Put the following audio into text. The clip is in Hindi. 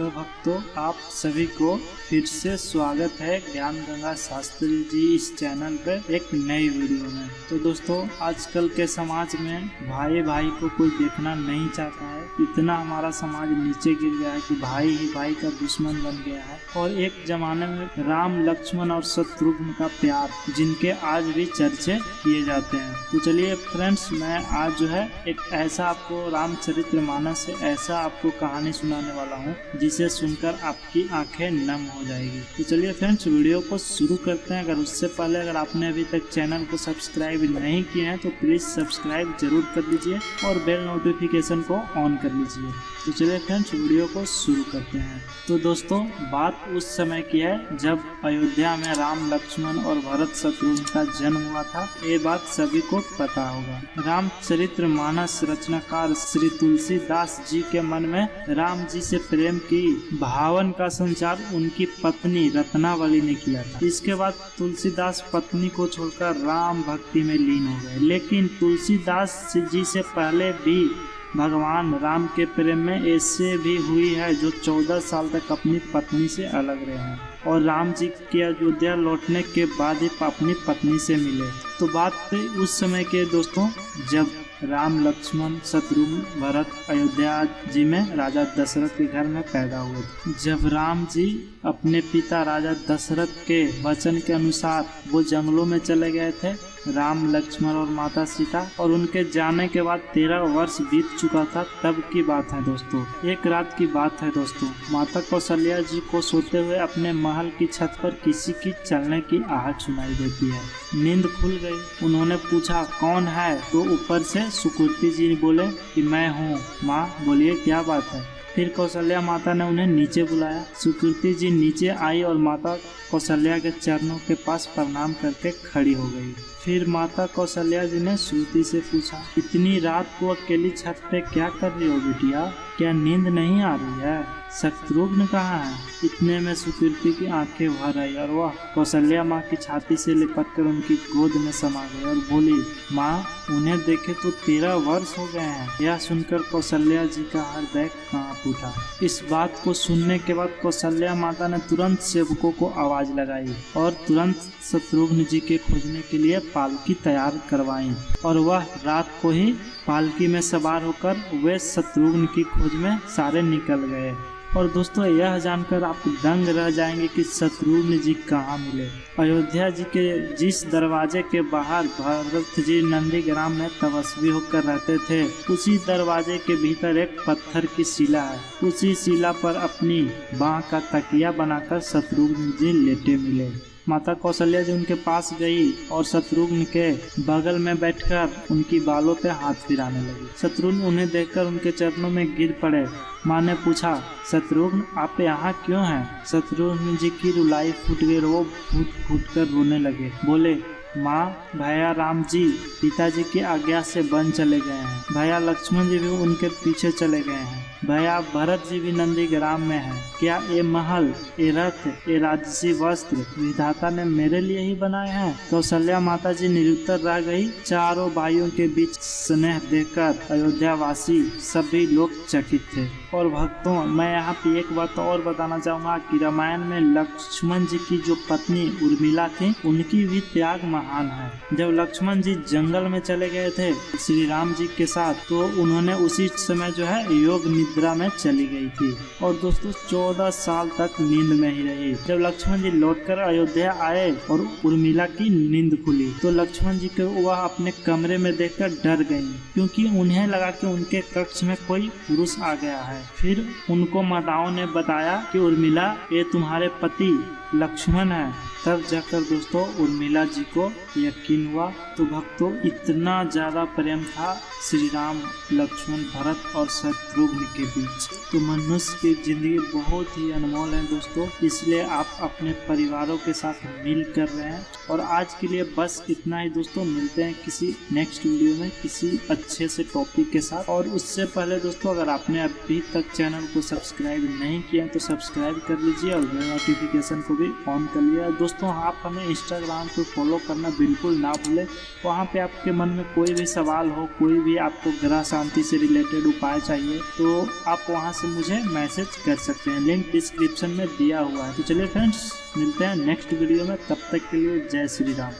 हेलो भक्तों, आप सभी को फिर से स्वागत है ज्ञान गंगा शास्त्री जी इस चैनल पर एक नई वीडियो में। तो दोस्तों, आजकल के समाज में भाई भाई को कोई देखना नहीं चाहता है। इतना हमारा समाज नीचे गिर गया है कि भाई ही भाई का दुश्मन बन गया है। और एक जमाने में राम, लक्ष्मण और शत्रुघ्न का प्यार, जिनके आज भी चर्चे किए जाते हैं। तो चलिए फ्रेंड्स, मैं आज जो है एक ऐसा आपको रामचरितमानस से ऐसा आपको कहानी सुनाने वाला हूँ जिसे सुनकर आपकी आंखें नम हो जाएगी। तो चलिए फ्रेंड्स, वीडियो को शुरू करते हैं। अगर उससे पहले अगर आपने अभी तक चैनल को सब्सक्राइब नहीं किया है तो प्लीज सब्सक्राइब जरूर कर लीजिए और बेल नोटिफिकेशन को ऑन कर लीजिए। तो चलिए फ्रेंड्स, वीडियो को शुरू करते हैं। तो दोस्तों, बात उस समय की है जब अयोध्या में राम, लक्ष्मण और भरत शत्रुघ्न का जन्म हुआ था। ये बात सभी को पता होगा। रामचरितमानस रचनाकार श्री तुलसीदास जी के मन में राम जी से प्रेम की भावन का संचार उनकी पत्नी रत्नावली ने किया था। इसके बाद तुलसीदास पत्नी को छोड़कर राम भक्ति में लीन हो गए। लेकिन तुलसीदास जी से पहले भी भगवान राम के प्रेम में ऐसे भी हुई है जो 14 साल तक अपनी पत्नी से अलग रहे हैं और राम जी के अयोध्या लौटने के बाद ही अपनी पत्नी से मिले। तो बात उस समय के दोस्तों, जब राम, लक्ष्मण, शत्रुघ्न, भरत अयोध्या जी में राजा दशरथ के घर में पैदा हुए थे। जब राम जी अपने पिता राजा दशरथ के वचन के अनुसार वो जंगलों में चले गए थे, राम, लक्ष्मण और माता सीता, और उनके जाने के बाद 13 वर्ष बीत चुका था। तब की बात है दोस्तों, एक रात की बात है दोस्तों। माता कौशल्या जी को सोते हुए अपने महल की छत पर किसी की चलने की आहट सुनाई देती है। नींद खुल गई। उन्होंने पूछा, कौन है? तो ऊपर से सुकृति जी बोले कि मैं हूँ। माँ बोलिए, क्या बात है? फिर कौशल्या माता ने उन्हें नीचे बुलाया। सुकृति जी नीचे आई और माता कौशल्या के चरणों के पास प्रणाम करके खड़ी हो गई। फिर माता कौशल्या जी ने श्रुति से पूछा, इतनी रात को अकेली छत पे क्या कर रही हो बिटिया? क्या नींद नहीं आ रही है? शत्रुघ्न कहाँ है? इतने में सुकृति की आंखें भर आई और वह कौशल्या माँ की छाती से लिपटकर उनकी गोद में समा गई और बोली, माँ उन्हें देखे तो 13 वर्ष हो गए हैं। यह सुनकर कौशल्या जी का हृदय कांप उठा। इस बात को सुनने के बाद कौशल्या माता ने तुरंत सेवकों को आवाज लगाई और तुरंत शत्रुघ्न जी के खोजने के लिए पालकी तैयार करवाई और वह रात को ही पालकी में सवार होकर वे शत्रुघ्न की खोज में सारे निकल गए। और दोस्तों, यह जानकर आप दंग रह जाएंगे कि शत्रुघ्न जी कहाँ मिले। अयोध्या जी के जिस दरवाजे के बाहर भरत जी नंदीग्राम में तपस्वी होकर रहते थे, उसी दरवाजे के भीतर एक पत्थर की शिला है। उसी शिला पर अपनी बाह का तकिया बनाकर शत्रुघ्न जी लेटे मिले। माता कौशल्या जी उनके पास गई और शत्रुघ्न के बगल में बैठकर उनकी बालों पे हाथ फिराने लगी। शत्रुघ्न उन्हें देखकर उनके चरणों में गिर पड़े। माँ ने पूछा, शत्रुघ्न आप यहाँ क्यों हैं? शत्रुघ्न जी की रुलाई फूट गई। वो फूट फूट कर रोने लगे। बोले, माँ भैया राम जी पिताजी की आज्ञा से वन चले गए हैं। भैया लक्ष्मण जी भी उनके पीछे चले गए हैं। भैया भरत जी भी नंदीग्राम में हैं। क्या ये महल, ये रथ, ये राजसी वस्त्र विधाता ने मेरे लिए ही बनाए हैं? कौशल्या माता जी निरुत्तर रह गई। चारों भाइयों के बीच स्नेह देखकर अयोध्या वासी सभी लोग चकित थे। और भक्तों, मैं यहाँ पे एक बात और बताना चाहूँगा कि रामायण में लक्ष्मण जी की जो पत्नी उर्मिला थी, उनकी भी त्याग महान है। जब लक्ष्मण जी जंगल में चले गए थे श्री राम जी के साथ, तो उन्होंने उसी समय जो है योग निद्रा में चली गई थी और दोस्तों 14 साल तक नींद में ही रही। जब लक्ष्मण जी लौटकर अयोध्या आए और उर्मिला की नींद खुली तो लक्ष्मण जी को वह अपने कमरे में देखकर डर गई, क्योंकि उन्हें लगा कि उनके कक्ष में कोई पुरुष आ गया है। फिर उनको माताओं ने बताया कि उर्मिला, ये तुम्हारे पति लक्ष्मण है। तब जाकर दोस्तों उर्मिला जी को यकीन हुआ। तो भक्तों, इतना ज्यादा प्रेम था श्री राम, लक्ष्मण, भरत और शत्रुघ्न के बीच। तो मनुष्य की जिंदगी बहुत ही अनमोल है दोस्तों, इसलिए आप अपने परिवारों के साथ मिल कर रहे हैं। और आज के लिए बस इतना ही दोस्तों। मिलते हैं किसी नेक्स्ट वीडियो में किसी अच्छे से टॉपिक के साथ। और उससे पहले दोस्तों, अगर आपने अभी तक चैनल को सब्सक्राइब नहीं किया तो सब्सक्राइब कर लीजिए और नोटिफिकेशन को भी ऑन कर लिया। दोस्तों, आप हमें इंस्टाग्राम पे फॉलो करना बिल्कुल ना भूलें। वहाँ पे आपके मन में कोई भी सवाल हो, कोई भी आपको ग्रह शांति से रिलेटेड उपाय चाहिए, तो आप वहां से मुझे मैसेज कर सकते हैं, लिंक डिस्क्रिप्शन में दिया हुआ है। तो चलिए फ्रेंड्स, मिलते हैं नेक्स्ट वीडियो में, तब तक के लिए जय श्री राम।